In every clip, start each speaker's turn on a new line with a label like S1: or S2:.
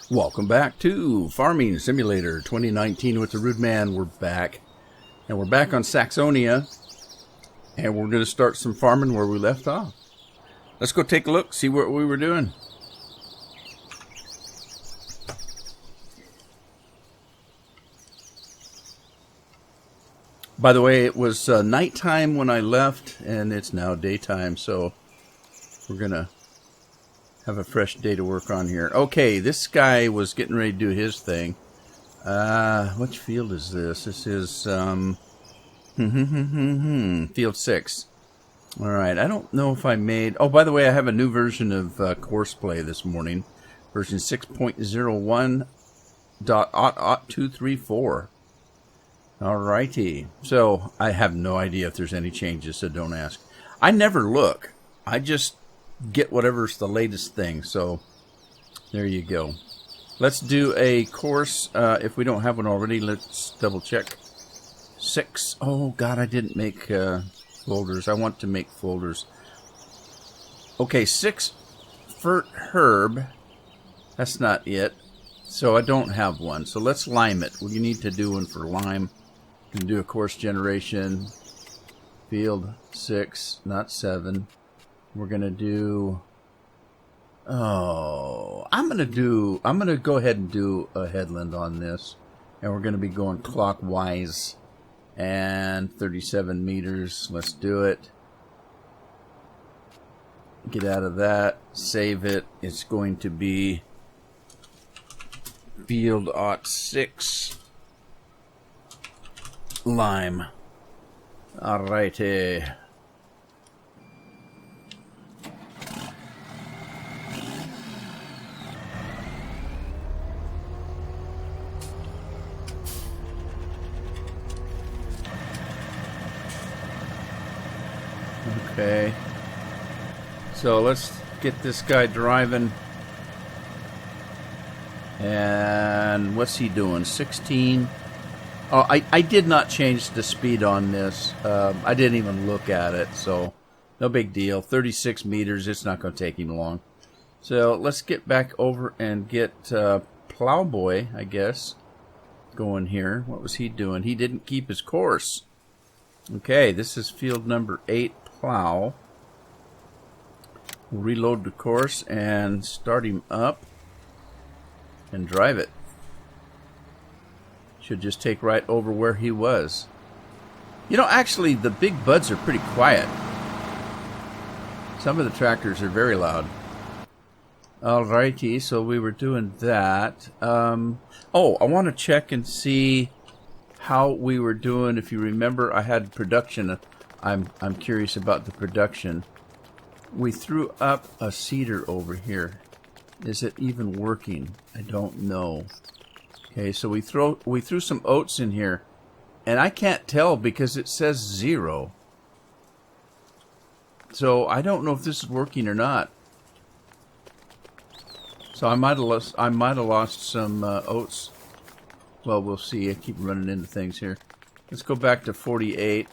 S1: Welcome back to Farming Simulator 2019 with the Rude Man. We're back. And we're back on Saxony. And we're going to start some farming where we left off. Let's go take a look, see what we were doing. By the way, it was nighttime when I left, and it's now daytime, so we're going to have a fresh day to work on here. Okay, this guy was getting ready to do his thing. Which field is this? This is field 6. All right, I don't know if I made... Oh, by the way, I have a new version of course play this morning. Version 6.01.234. All righty. So, I have no idea if there's any changes, so don't ask. I never look. I just get whatever's the latest thing. So, there you go. Let's do a course. If we don't have one already, let's double check. 6. Oh, God, I didn't make folders. I want to make folders. Okay, 6 for herb. That's not it. So I don't have one. So let's lime it. We need to do one for lime. We can do a course generation. Field 6, not 7. We're going to do... Oh, I'm going to go ahead and do a headland on this. And we're going to be going clockwise. And 37 meters. Let's do it. Get out of that. Save it. It's going to be field 6 lime. Alrighty. Okay, so let's get this guy driving. And what's he doing? 16. Oh, I did not change the speed on this. I didn't even look at it, so no big deal. 36 meters, it's not going to take him long. So let's get back over and get Plowboy, I guess, going here. What was he doing? He didn't keep his course. Okay, this is field number 8. Plow. We'll reload the course and start him up and drive it. Should just take right over where he was. You know, actually, the big buds are pretty quiet. Some of the tractors are very loud. Alrighty, so we were doing that. Oh, I want to check and see how we were doing. If you remember, I had production. I'm curious about the production. We threw up a cedar over here. Is it even working? I don't know. Okay, so we threw some oats in here, and I can't tell because it says 0. So I don't know if this is working or not. So I might have lost some oats. Well, we'll see. I keep running into things here. Let's go back to 48.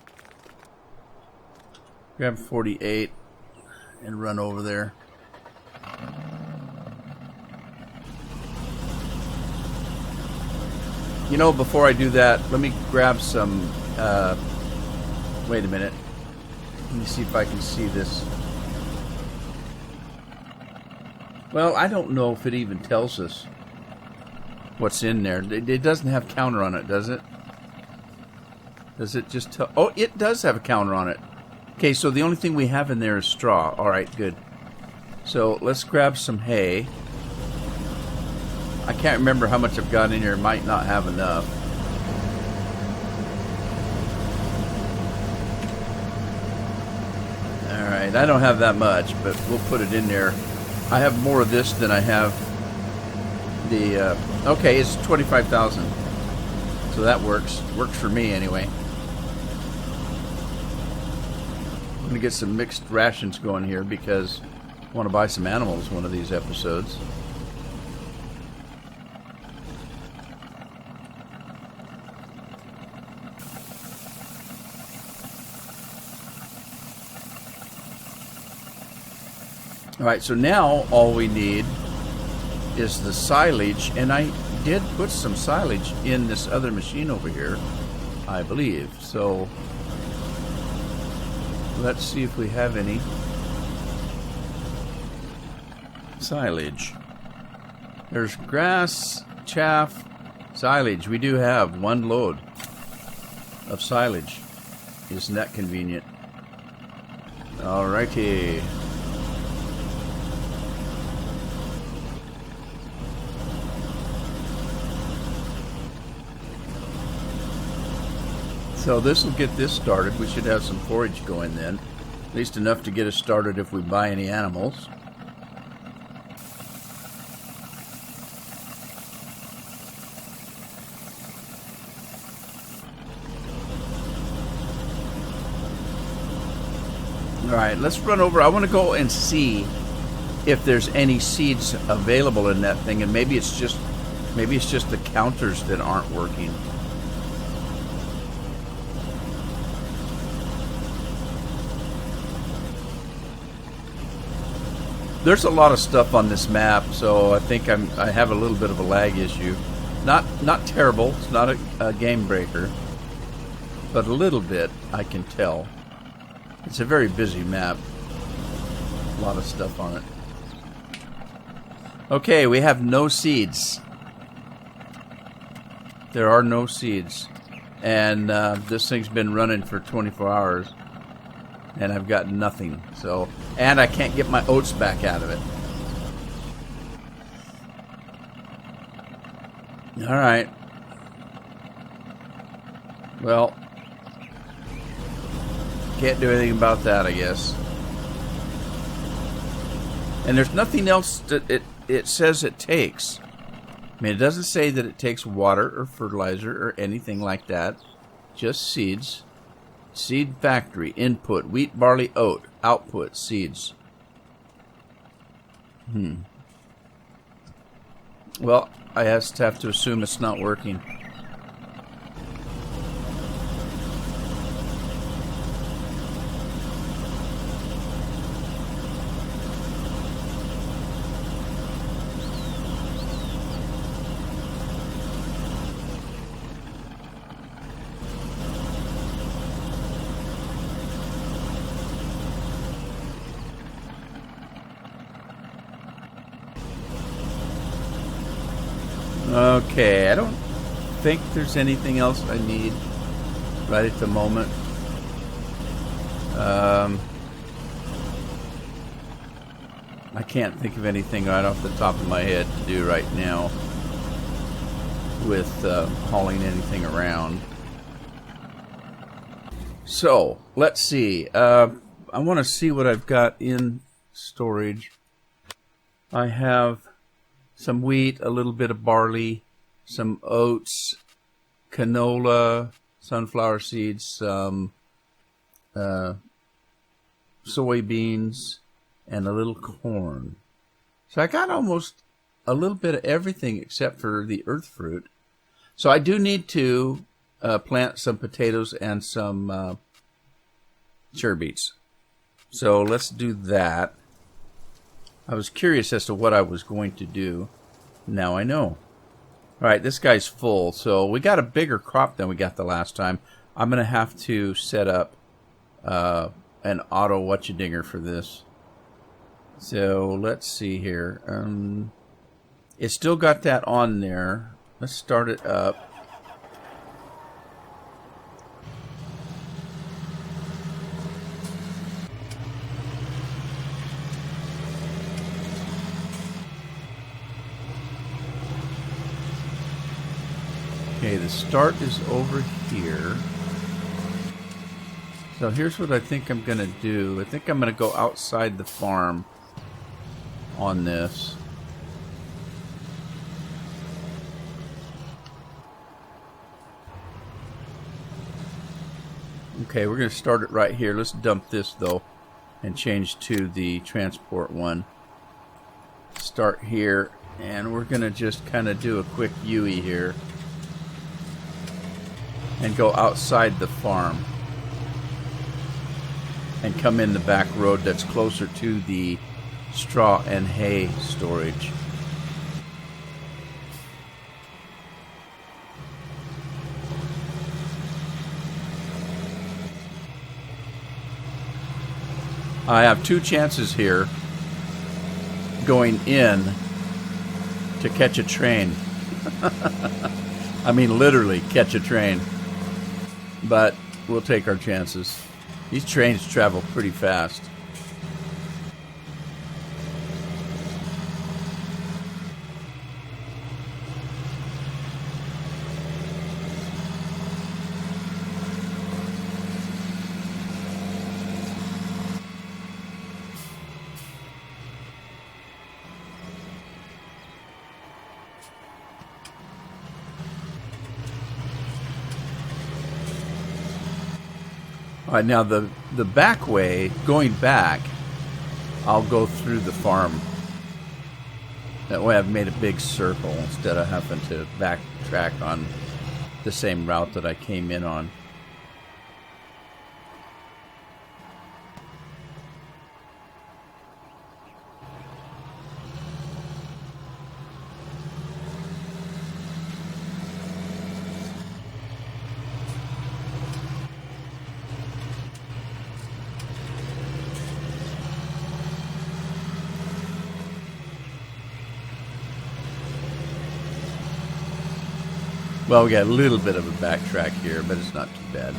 S1: Grab 48 and run over there. You know, before I do that, let me grab some... wait a minute. Let me see if I can see this. Well, I don't know if it even tells us what's in there. It doesn't have counter on it, does it? Does it just tell... Oh, it does have a counter on it. Okay, so the only thing we have in there is straw. Alright, good. So, let's grab some hay. I can't remember how much I've got in here. Might not have enough. Alright, I don't have that much, but we'll put it in there. I have more of this than I have the... okay, it's 25,000. So that works. Works for me, anyway. I'm going to get some mixed rations going here because I want to buy some animals one of these episodes. Alright, so now all we need is the silage, and I did put some silage in this other machine over here, I believe. So let's see if we have any silage. There's grass, chaff, silage. We do have one load of silage. Isn't that convenient? Alrighty. So this will get this started. We should have some forage going then. At least enough to get us started if we buy any animals. Alright, let's run over. I want to go and see if there's any seeds available in that thing, and maybe it's just the counters that aren't working. There's a lot of stuff on this map, so I think I have a little bit of a lag issue. Not terrible. It's not a game breaker, but a little bit I can tell. It's a very busy map. A lot of stuff on it. Okay, we have no seeds. There are no seeds, and this thing's been running for 24 hours. And I've got nothing. So, and I can't get my oats back out of it. Alright. Well, can't do anything about that, I guess. And there's nothing else that it says it takes. I mean, it doesn't say that it takes water or fertilizer or anything like that. Just seeds. Seed factory, input, wheat, barley, oat, output, seeds. Well, I just have to assume it's not working. Okay, I don't think there's anything else I need right at the moment. I can't think of anything right off the top of my head to do right now with hauling anything around. So, let's see. I want to see what I've got in storage. I have some wheat, a little bit of barley, some oats, canola, sunflower seeds, some soybeans, and a little corn. So I got almost a little bit of everything except for the earth fruit. So I do need to plant some potatoes and some cherry beets. So let's do that. I was curious as to what I was going to do. Now I know. Alright, this guy's full. So we got a bigger crop than we got the last time. I'm going to have to set up an auto whatcha-dinger for this. So let's see here. It's still got that on there. Let's start it up. Okay, the start is over here. So here's what I think I'm going to do. I think I'm going to go outside the farm on this. Okay, we're going to start it right here. Let's dump this, though, and change to the transport one. Start here, and we're going to just kind of do a quick U-ey here. And go outside the farm and come in the back road that's closer to the straw and hay storage. I have two chances here going in to catch a train. I mean, literally catch a train. But we'll take our chances. These trains travel pretty fast. All right, now the back way, going back, I'll go through the farm. That way I've made a big circle instead of having to backtrack on the same route that I came in on. Well, we got a little bit of a backtrack here, but it's not too bad.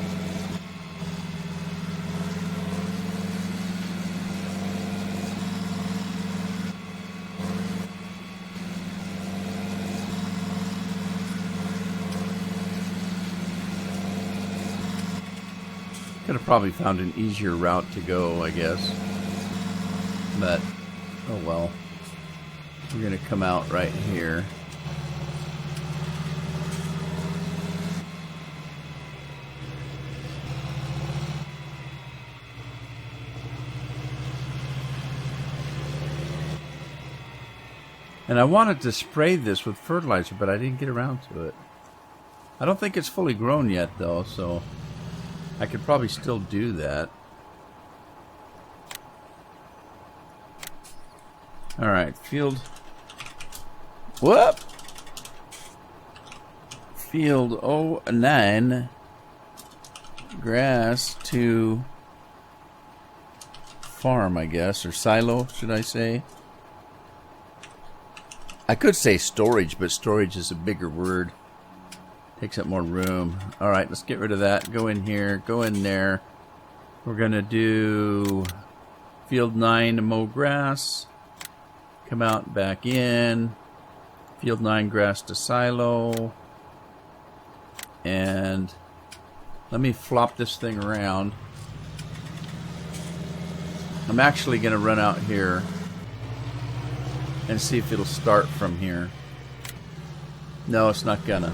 S1: Could have probably found an easier route to go, I guess. But, oh well. We're going to come out right here. And I wanted to spray this with fertilizer, but I didn't get around to it. I don't think it's fully grown yet, though, so I could probably still do that. Alright, field... Whoop! Field 09. Grass to farm, I guess, or silo, should I say. I could say storage, but storage is a bigger word. Takes up more room. Alright, let's get rid of that. Go in here. Go in there. We're going to do field 9 to mow grass. Come out back in. Field 9 grass to silo. And let me flop this thing around. I'm actually going to run out here and see if it'll start from here. No, it's not gonna.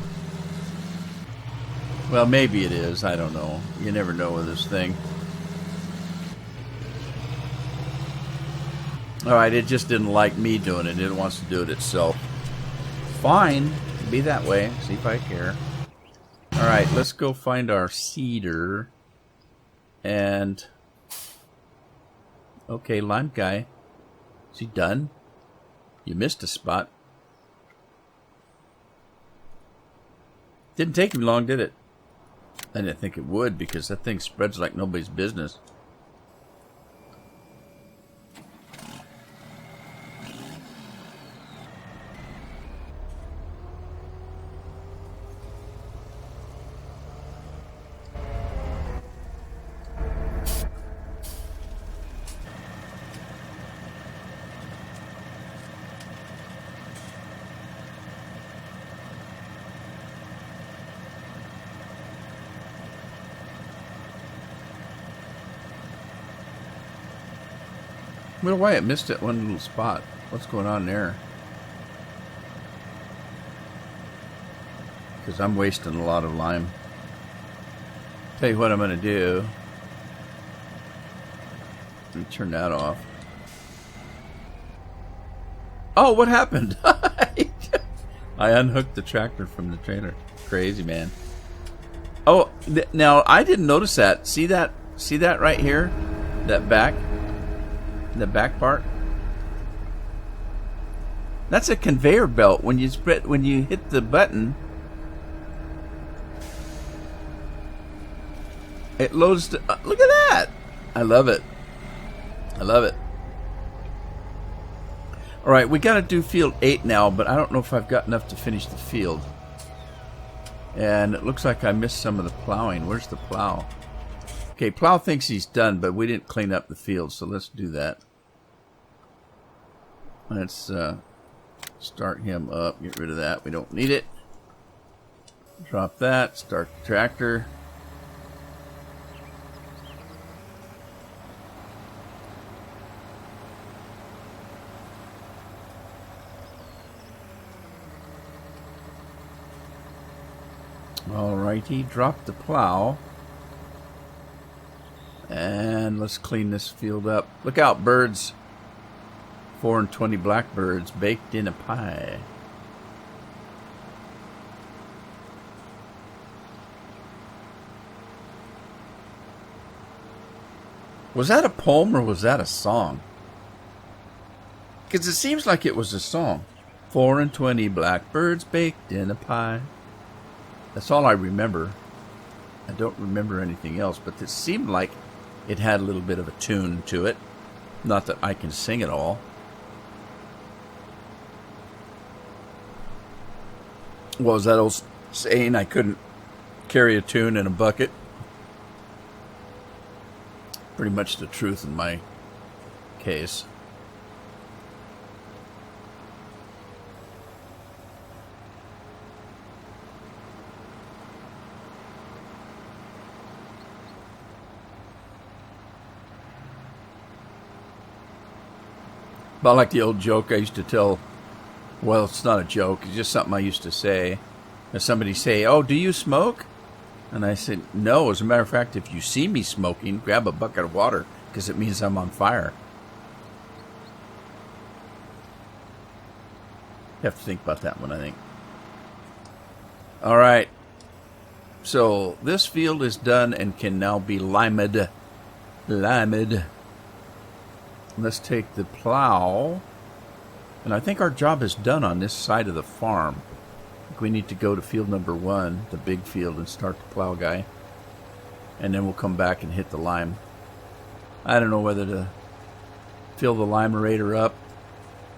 S1: Well, maybe it is. I don't know. You never know with this thing. Alright, it just didn't like me doing it. It wants to do it itself. Fine. Be that way. See if I care. Alright, let's go find our seeder. And... okay, lime guy. Is he done? You missed a spot. Didn't take him long, did it? I didn't think it would, because that thing spreads like nobody's business. I wonder why it missed it one little spot. What's going on there? Because I'm wasting a lot of lime. Tell you what I'm going to do. Let me turn that off. Oh, what happened? I unhooked the tractor from the trailer. Crazy, man. Oh, now I didn't notice that. See that? See that right here? That back? The back part. That's a conveyor belt. When you hit the button, it loads. Look at that! I love it. I love it. All right, we got to do field 8 now, but I don't know if I've got enough to finish the field. And it looks like I missed some of the plowing. Where's the plow? Okay, plow thinks he's done, but we didn't clean up the field, so let's do that. Let's start him up. Get rid of that. We don't need it. Drop that. Start the tractor. Alrighty, drop the plow. And let's clean this field up. Look out, birds. 4 and 20 blackbirds baked in a pie. Was that a poem or was that a song? Because it seems like it was a song. 4 and 20 blackbirds baked in a pie. That's all I remember. I don't remember anything else, but it seemed like it had a little bit of a tune to it. Not that I can sing it all. What was that old saying? I couldn't carry a tune in a bucket. Pretty much the truth in my case. About like the old joke I used to tell. Well, it's not a joke. It's just something I used to say. If somebody say, "Oh, do you smoke?" And I said, "No. As a matter of fact, if you see me smoking, grab a bucket of water because it means I'm on fire." You have to think about that one, I think. All right. So this field is done and can now be limed. Limed. Let's take the plow. And I think our job is done on this side of the farm. I think we need to go to field number 1, the big field, and start the plow guy. And then we'll come back and hit the lime. I don't know whether to fill the limerator up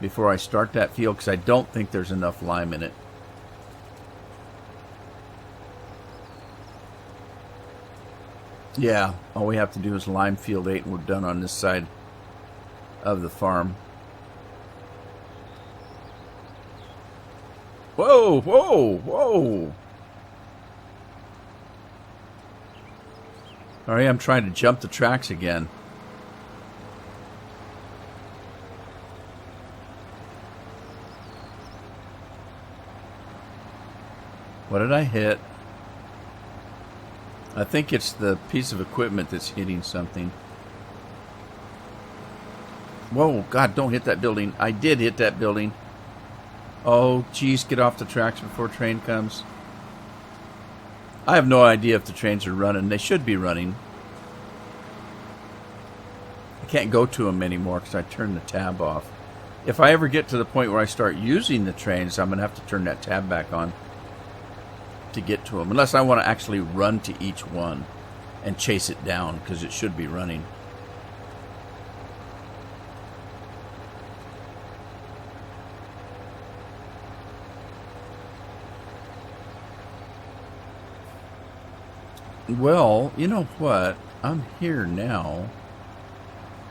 S1: before I start that field, because I don't think there's enough lime in it. Yeah, all we have to do is lime field 8 and we're done on this side of the farm. Whoa, whoa, whoa. Alright, I'm trying to jump the tracks again. What did I hit? I think it's the piece of equipment that's hitting something. Whoa, God, don't hit that building. I did hit that building. Oh, geez, get off the tracks before train comes. I have no idea if the trains are running. They should be running. I can't go to them anymore because I turned the tab off. If I ever get to the point where I start using the trains, I'm going to have to turn that tab back on to get to them. Unless I want to actually run to each one and chase it down, because it should be running. Well, you know what? I'm here now.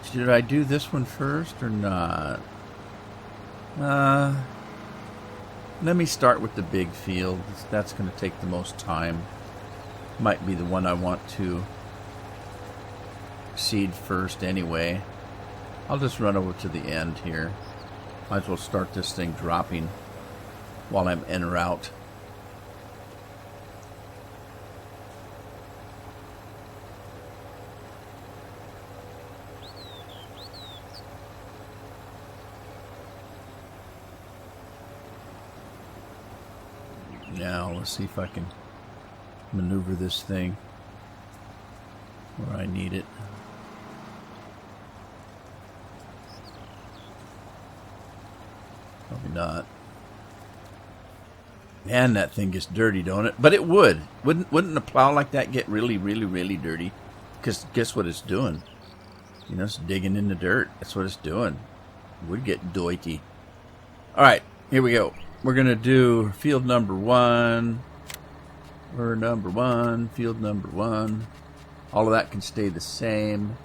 S1: Should I do this one first or not? Let me start with the big field. That's going to take the most time. Might be the one I want to seed first anyway. I'll just run over to the end here. Might as well start this thing dropping while I'm en route. Now, let's see if I can maneuver this thing where I need it. Probably not. Man, that thing gets dirty, don't it? But it would. Wouldn't a plow like that get really, really, really dirty? Because guess what it's doing? You know, it's digging in the dirt. That's what it's doing. Would get doity. All right, here we go. We're going to do field number 1. We're number 1, field number 1. All of that can stay the same.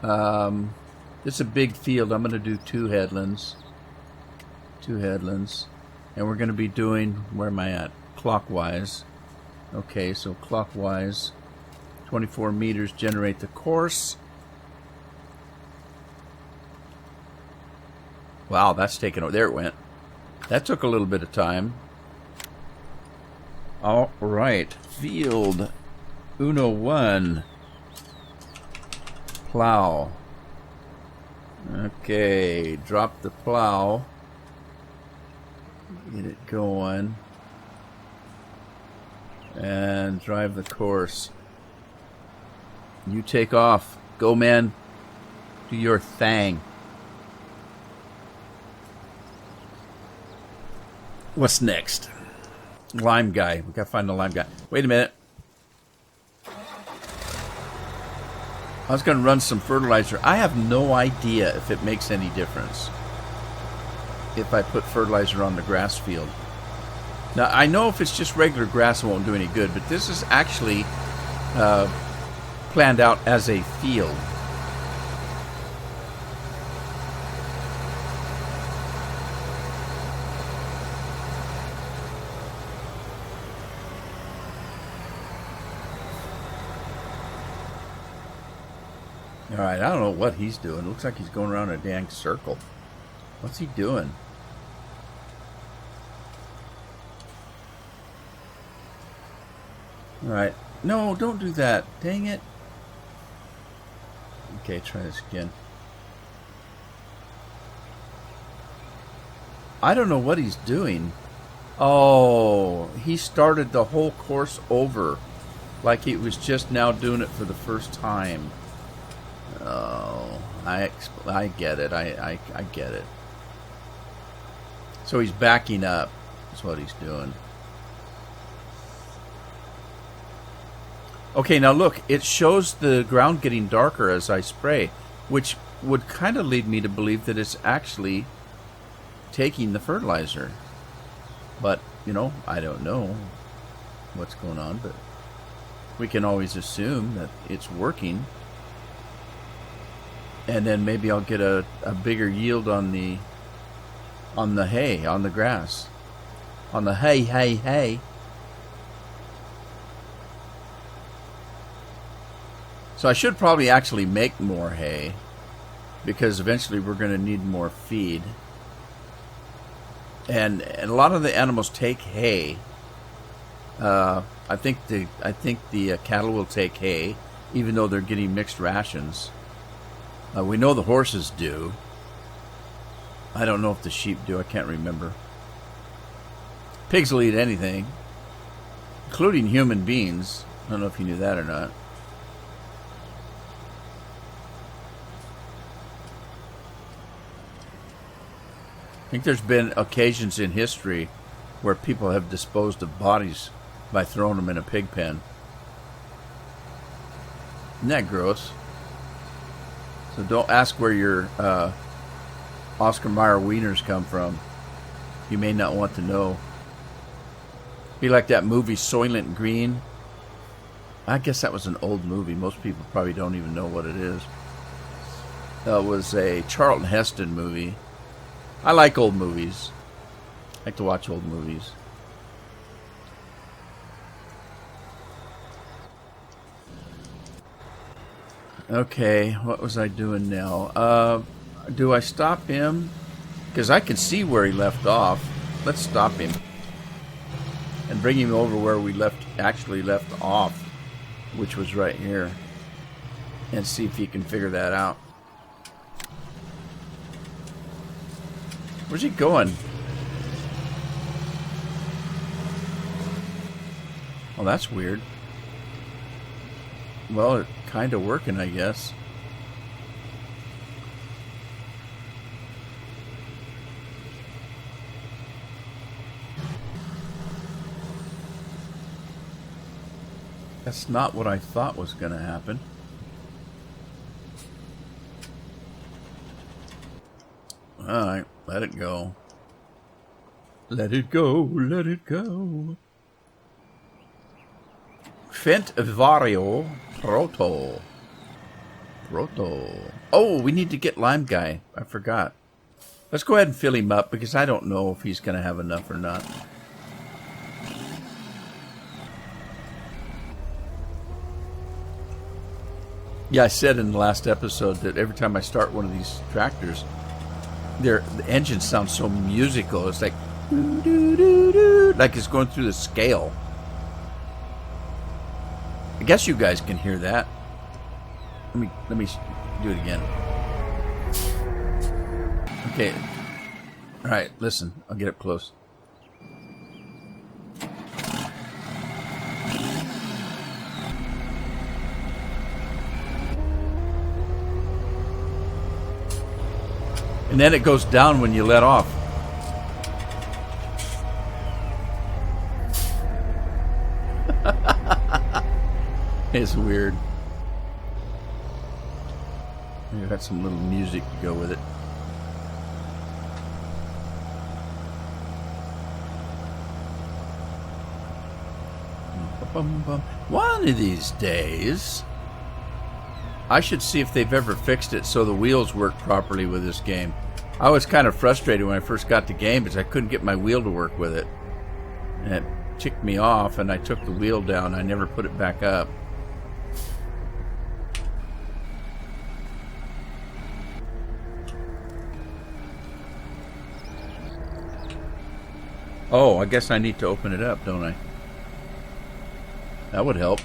S1: This is a big field. I'm going to do 2 headlands. 2 headlands. And we're going to be doing, where am I at? Clockwise. Okay, so clockwise. 24 meters generate the course. Wow, that's taken over. There it went. That took a little bit of time. All right. Field Uno 1. Plow. Okay. Drop the plow. Get it going. And drive the course. You take off. Go, man. Do your thing. What's next? Lime guy. We gotta find the lime guy. Wait a minute. I was gonna run some fertilizer. I have no idea if it makes any difference if I put fertilizer on the grass field. Now, I know if it's just regular grass, it won't do any good, but this is actually planned out as a field. Alright, I don't know what he's doing. It looks like he's going around a dang circle. What's he doing? Alright. No, don't do that. Dang it. Okay, try this again. I don't know what he's doing. Oh, he started the whole course over. Like he was just now doing it for the first time. Oh, I get it. I get it. So he's backing up. That's what he's doing. Okay, now look. It shows the ground getting darker as I spray, which would kind of lead me to believe that it's actually taking the fertilizer. But, you know, I don't know what's going on, but we can always assume that it's working. And then maybe I'll get a bigger yield on the hay, on the grass. On the hay. So I should probably actually make more hay, because eventually we're going to need more feed. And a lot of the animals take hay. I think the cattle will take hay, even though they're getting mixed rations. We know the horses do. I don't know if the sheep do. I can't remember. Pigs will eat anything, including human beings. I don't know if you knew that or not. I think there's been occasions in history where people have disposed of bodies by throwing them in a pig pen. Isn't that gross? So don't ask where your Oscar Mayer wieners come from. You may not want to know. Be like that movie Soylent Green. I guess that was an old movie. Most people probably don't even know what it is. It was a Charlton Heston movie. I like old movies. I like to watch old movies. Okay, what was I doing now? Do I stop him? Because I can see where he left off. Let's stop him. And bring him over where we actually left off, which was right here. And see if he can figure that out. Where's he going? Oh, that's weird. Well, it's kind of working, I guess. That's not what I thought was going to happen. Alright, let it go. Let it go, let it go. Fent Vario Proto. Oh, we need to get Lime Guy. I forgot. Let's go ahead and fill him up because I don't know if he's going to have enough or not. Yeah, I said in the last episode that every time I start one of these tractors, the engine sounds so musical. It's like doo, doo, doo, doo, like it's going through the scale. I guess you guys can hear that. Let me do it again. Okay. All right, listen. I'll get up close. And then it goes down when you let off. It's weird. You got some little music to go with it. One of these days, I should see if they've ever fixed it so the wheels work properly with this game. I was kind of frustrated when I first got the game because I couldn't get my wheel to work with it. And it ticked me off, and I took the wheel down. I never put it back up. Oh, I guess I need to open it up, don't I? That would help.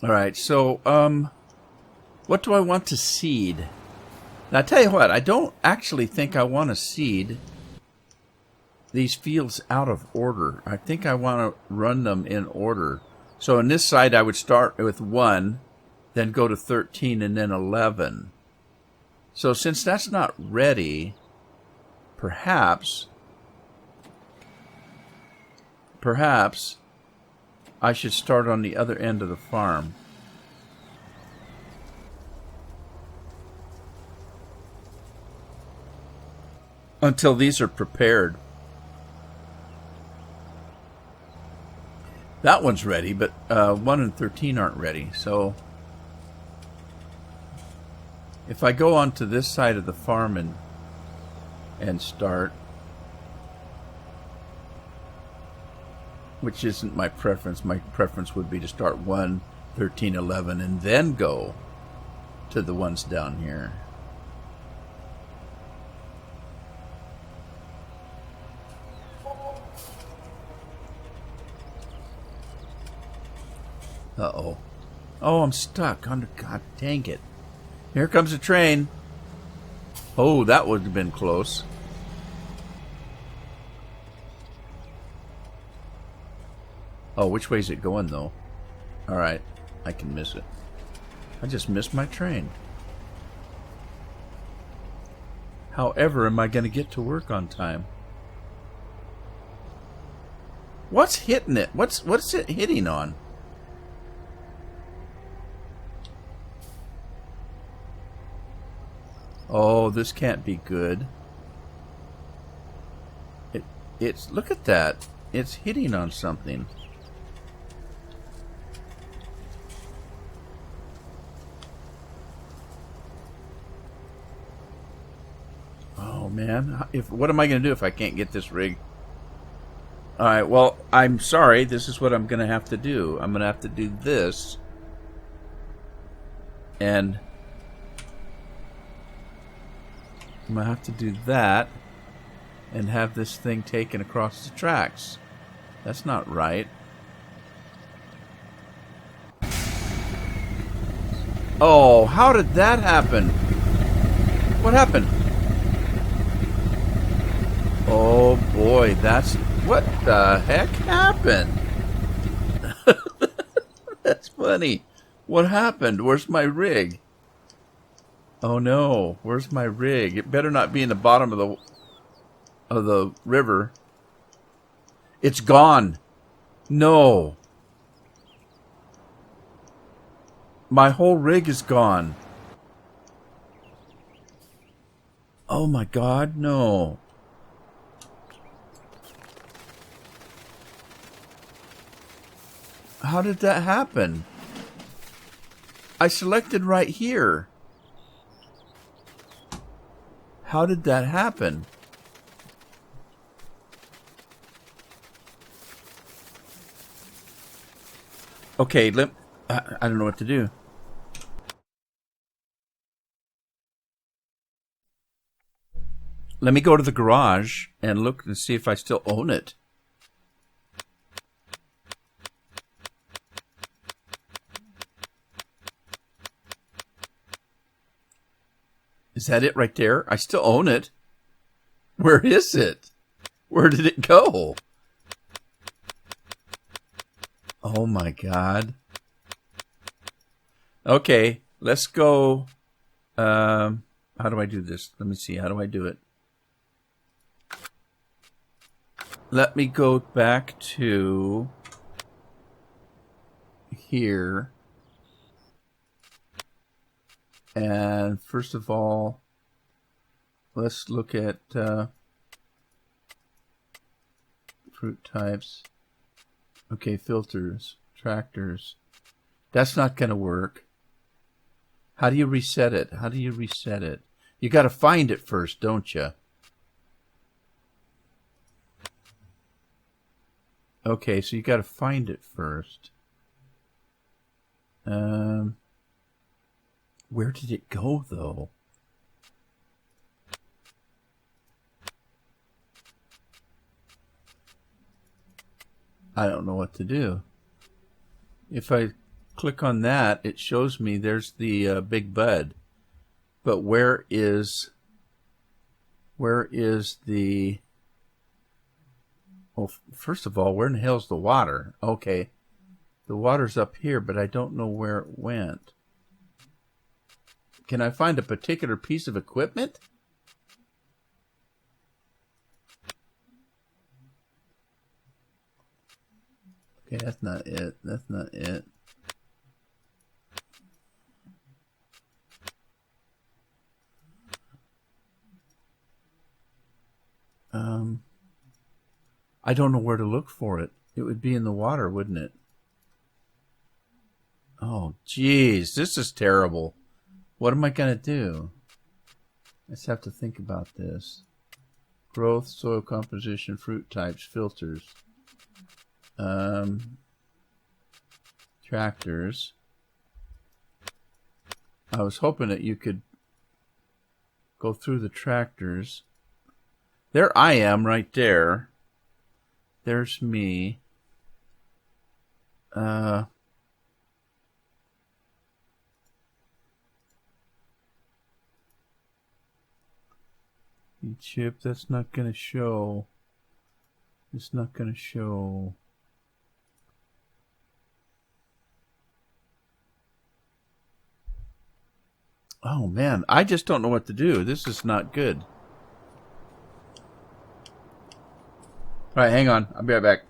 S1: Alright, so, what do I want to seed? Now, I tell you what, I don't actually think I want to seed these fields out of order. I think I want to run them in order. So on this side, I would start with 1, then go to 13, and then 11. So since that's not ready, perhaps I should start on the other end of the farm. Until these are prepared. That one's ready, but 1 and 13 aren't ready. So if I go onto this side of the farm and start, which isn't my preference. My preference would be to start 1, 13, 11, and then go to the ones down here. Uh-oh. Oh, I'm stuck. God dang it. Here comes a train. Oh, that would have been close. Oh, which way is it going, though? Alright, I can miss it. I just missed my train. However, am I going to get to work on time? What's hitting it? What's it hitting on? Oh, this can't be good. It's look at that. It's hitting on something. Oh man, what am I going to do if I can't get this rig? All right, well, I'm sorry. This is what I'm going to have to do. I'm going to have to do this. And I'm going to have to do that and have this thing taken across the tracks. That's not right. Oh, how did that happen? What happened? Oh boy, what the heck happened? That's funny. What happened? Where's my rig? Oh no, where's my rig? It better not be in the bottom of the river. It's gone. No. My whole rig is gone. Oh my God, no. How did that happen? I selected right here. How did that happen? Okay, I don't know what to do. Let me go to the garage and look and see if I still own it. Is that it right there? I still own it. Where is it? Where did it go? Oh my God. Okay, let's go. How do I do this? Let me see. How do I do it? Let me go back to here. And first of all, let's look at fruit types. Okay, filters, tractors. That's not going to work. How do you reset it? How do you reset it? You got to find it first, don't you? Okay, so you got to find it first. Where did it go, though? I don't know what to do. If I click on that, it shows me there's the big bud. But where is the... Well, first of all, where in the hell's the water? Okay. The water's up here, but I don't know where it went. Can I find a particular piece of equipment? Okay, that's not it. That's not it. I don't know where to look for it. It would be in the water, wouldn't it? Oh, geez, this is terrible. What am I going to do? I just have to think about this. Growth, soil composition, fruit types, filters. Tractors. I was hoping that you could go through the tractors. There I am right there. There's me. Chip, that's not going to show. It's not going to show. Oh man, I just don't know what to do. This is not good. All right, hang on. I'll be right back.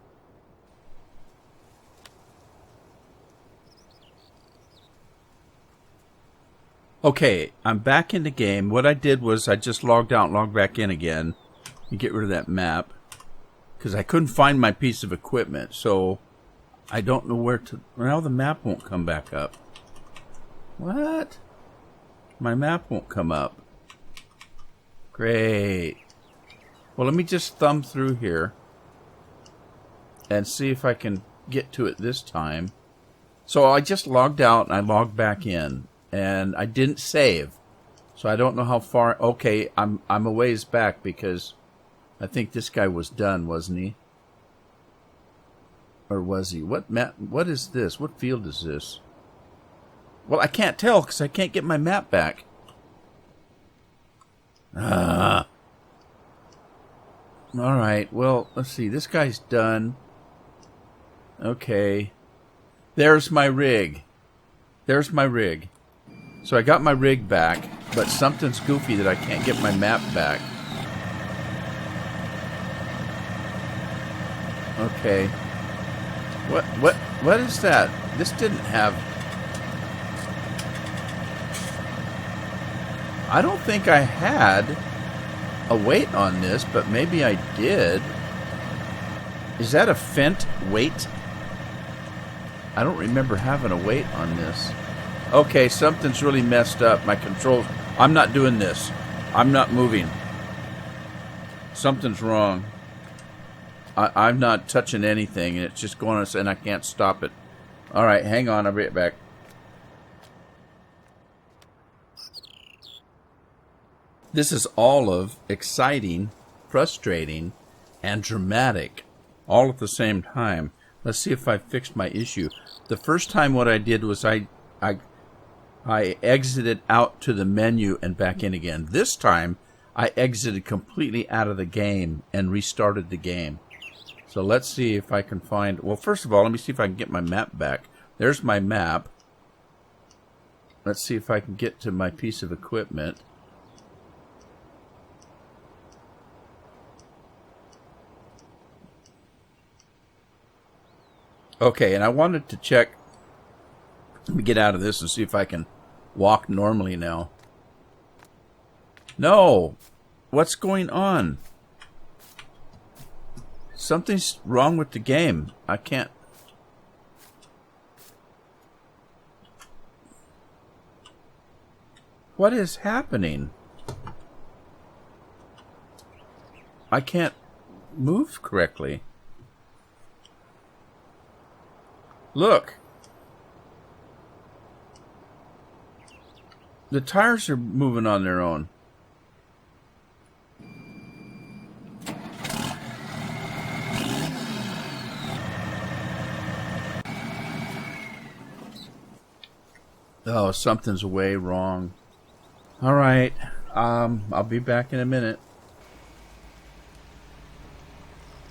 S1: Okay, I'm back in the game. What I did was I just logged out and logged back in again and get rid of that map because I couldn't find my piece of equipment. So I don't know where to... Well, the map won't come back up. What? My map won't come up. Great. Well, let me just thumb through here and see if I can get to it this time. So I just logged out and I logged back in. And I didn't save, so I don't know how far. Okay, I'm a ways back because I think this guy was done, wasn't he? Or was he? What map? What is this? What field is this? Well, I can't tell because I can't get my map back. All right. Well, let's see. This guy's done. Okay. There's my rig. There's my rig. So I got my rig back, but something's goofy that I can't get my map back. Okay. What is that? This didn't have... I don't think I had a weight on this, but maybe I did. Is that a Fendt weight? I don't remember having a weight on this. Okay, something's really messed up. My controls... I'm not doing this. I'm not moving. Something's wrong. I'm not touching anything, and it's just going on, and I can't stop it. All right, hang on. I'll be right back. This is all of exciting, frustrating, and dramatic, all at the same time. Let's see if I fixed my issue. The first time what I did was I exited out to the menu and back in again. This time, I exited completely out of the game and restarted the game. So let's see if I can find... Well, first of all, let me see if I can get my map back. There's my map. Let's see if I can get to my piece of equipment. Okay, and I wanted to check... Let me get out of this and see if I can walk normally now. No! What's going on? Something's wrong with the game. I can't... What is happening? I can't move correctly. Look. The tires are moving on their own. Oh, something's way wrong. All right. I'll be back in a minute.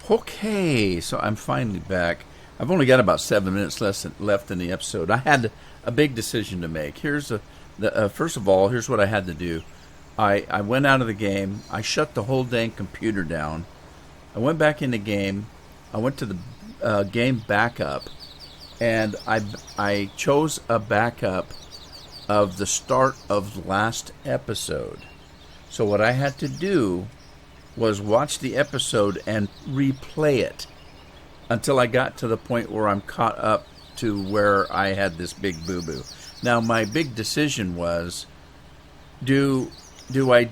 S1: Okay, so I'm finally back. I've only got about 7 minutes left in the episode. I had a big decision to make. Here's first of all, here's what I had to do. I went out of the game. I shut the whole dang computer down. I went back in the game. I went to the game backup, and I chose a backup of the start of the last episode. So what I had to do was watch the episode and replay it until I got to the point where I'm caught up to where I had this big boo-boo. Now, my big decision was, do I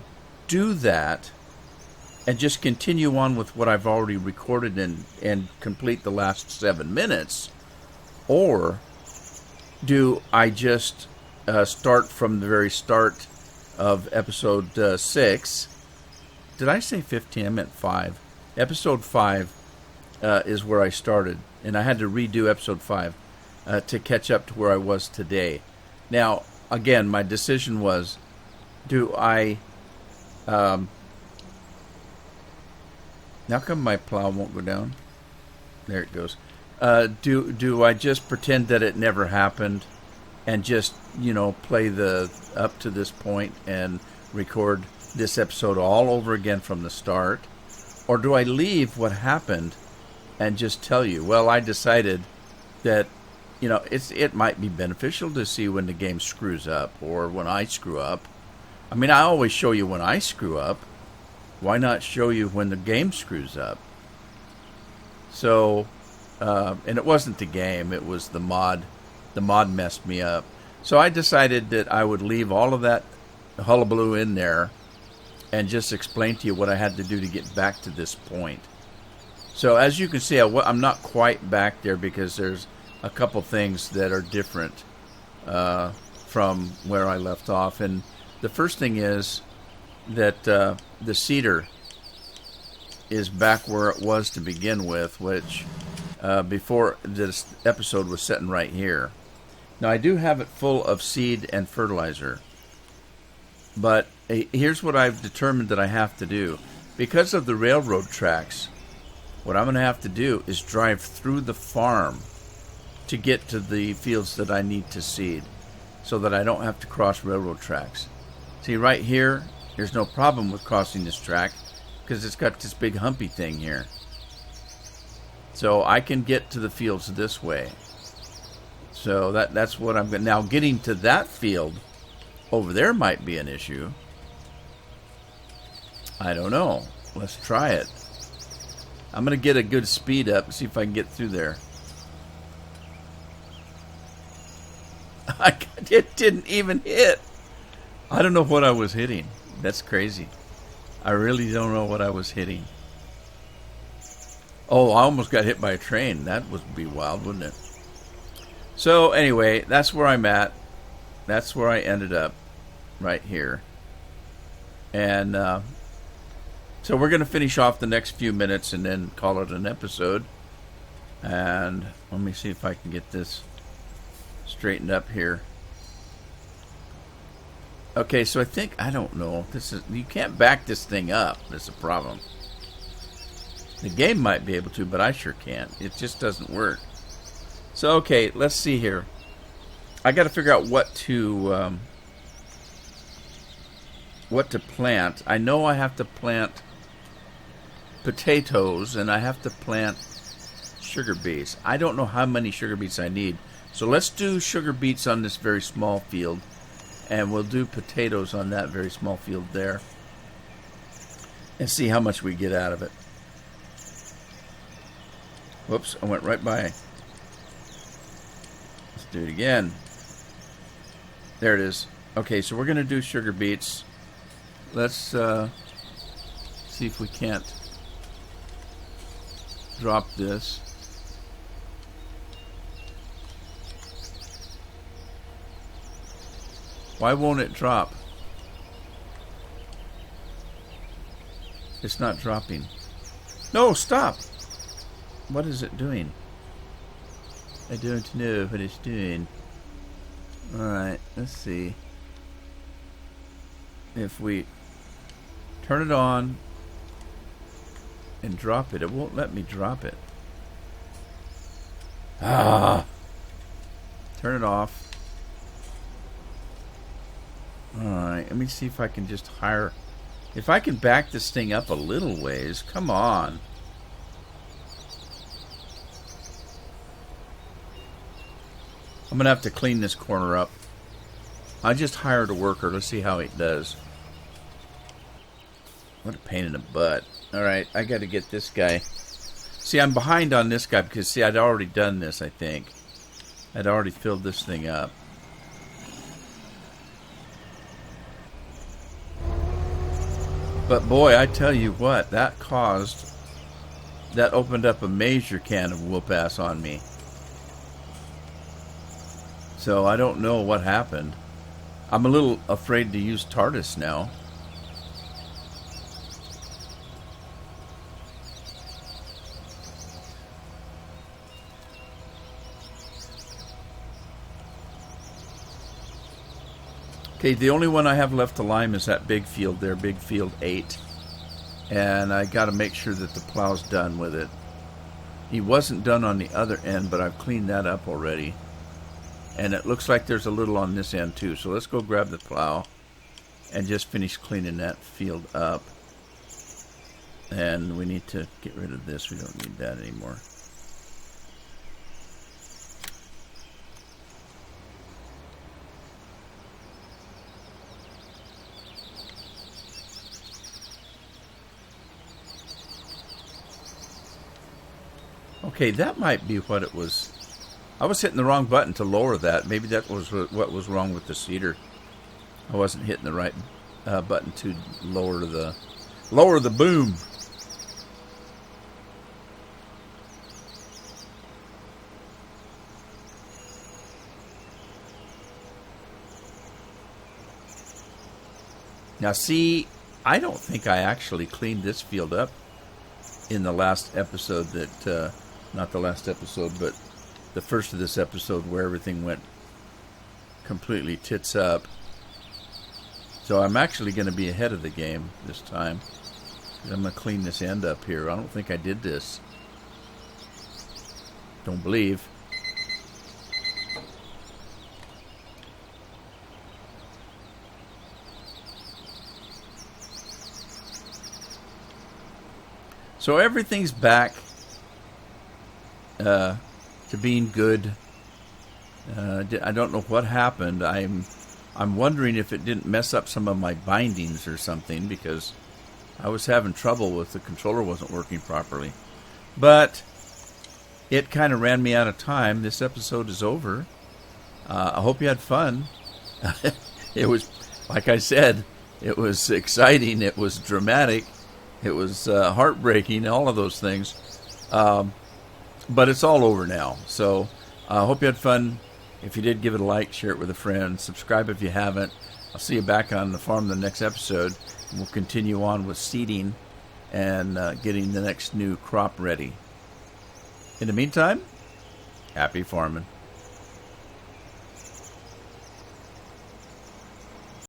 S1: do that and just continue on with what I've already recorded and complete the last 7 minutes, or do I just start from the very start of episode 6? Did I say 15? I meant 5. Episode 5 is where I started, and I had to redo episode 5 to catch up to where I was today. Now, again, my decision was, do I... how come my plow won't go down? There it goes. Do I just pretend that it never happened and just, play the up to this point and record this episode all over again from the start? Or do I leave what happened and just tell you, well, I decided that, it might be beneficial to see when the game screws up or when I screw up. I mean, I always show you when I screw up. Why not show you when the game screws up? So, and it wasn't the game, it was the mod. The mod messed me up. So I decided that I would leave all of that hullabaloo in there and just explain to you what I had to do to get back to this point. So as you can see, I'm not quite back there because there's a couple things that are different from where I left off. And the first thing is that the cedar is back where it was to begin with, which before this episode was sitting right here. Now, I do have it full of seed and fertilizer, but here's what I've determined that I have to do. Because of the railroad tracks, what I'm going to have to do is drive through the farm to get to the fields that I need to seed so that I don't have to cross railroad tracks. See, right here, there's no problem with crossing this track because it's got this big humpy thing here. So I can get to the fields this way. So that's what I'm going. Now, getting to that field over there might be an issue. I don't know. Let's try it. I'm going to get a good speed up and see if I can get through there. It didn't even hit. I don't know what I was hitting. That's crazy. I really don't know what I was hitting. Oh, I almost got hit by a train. That would be wild, wouldn't it? So anyway, that's where I'm at. That's where I ended up, right here. And so we're going to finish off the next few minutes and then call it an episode. And let me see if I can get this straightened up here. Okay, so I don't know. You can't back this thing up. That's a problem. The game might be able to, but I sure can't. It just doesn't work. So, okay, let's see here. I got to figure out what to plant. I know I have to plant potatoes, and I have to plant sugar beets. I don't know how many sugar beets I need. So let's do sugar beets on this very small field, and we'll do potatoes on that very small field there, and see how much we get out of it. Whoops, I went right by. Let's do it again. There it is. Okay, so we're going to do sugar beets. Let's see if we can't drop this. Why won't it drop? It's not dropping. No, stop! What is it doing? I don't know what it's doing. Alright, let's see. If we turn it on and drop it, it won't let me drop it. Ah! Turn it off. Alright, let me see if I can just hire... If I can back this thing up a little ways, come on. I'm going to have to clean this corner up. I just hired a worker. Let's see how it does. What a pain in the butt. Alright, I got to get this guy. See, I'm behind on this guy because, see, I'd already done this, I think. I'd already filled this thing up. But boy, I tell you what, that opened up a major can of whoop-ass on me. So I don't know what happened. I'm a little afraid to use TARDIS now. Okay, the only one I have left to lime is that big field there, big field 8. And I got to make sure that the plow's done with it. He wasn't done on the other end, but I've cleaned that up already. And it looks like there's a little on this end too. So let's go grab the plow and just finish cleaning that field up. And we need to get rid of this. We don't need that anymore. Okay, that might be what it was. I was hitting the wrong button to lower that. Maybe that was what was wrong with the seeder. I wasn't hitting the right button to lower the boom. Now see, I don't think I actually cleaned this field up in the last episode that, not the last episode, but the first of this episode where everything went completely tits up. So I'm actually going to be ahead of the game this time. I'm going to clean this end up here. I don't think I did this. Don't believe. So everything's back to being good. I don't know what happened. I'm wondering if it didn't mess up some of my bindings or something, because I was having trouble with the controller wasn't working properly. But it kind of ran me out of time. This episode is over. I hope you had fun. It was, like I said, it was exciting. It was dramatic. It was heartbreaking, all of those things. But it's all over now. So I hope you had fun. If you did, give it a like, share it with a friend. Subscribe if you haven't. I'll see you back on the farm in the next episode. We'll continue on with seeding and getting the next new crop ready. In the meantime, happy farming.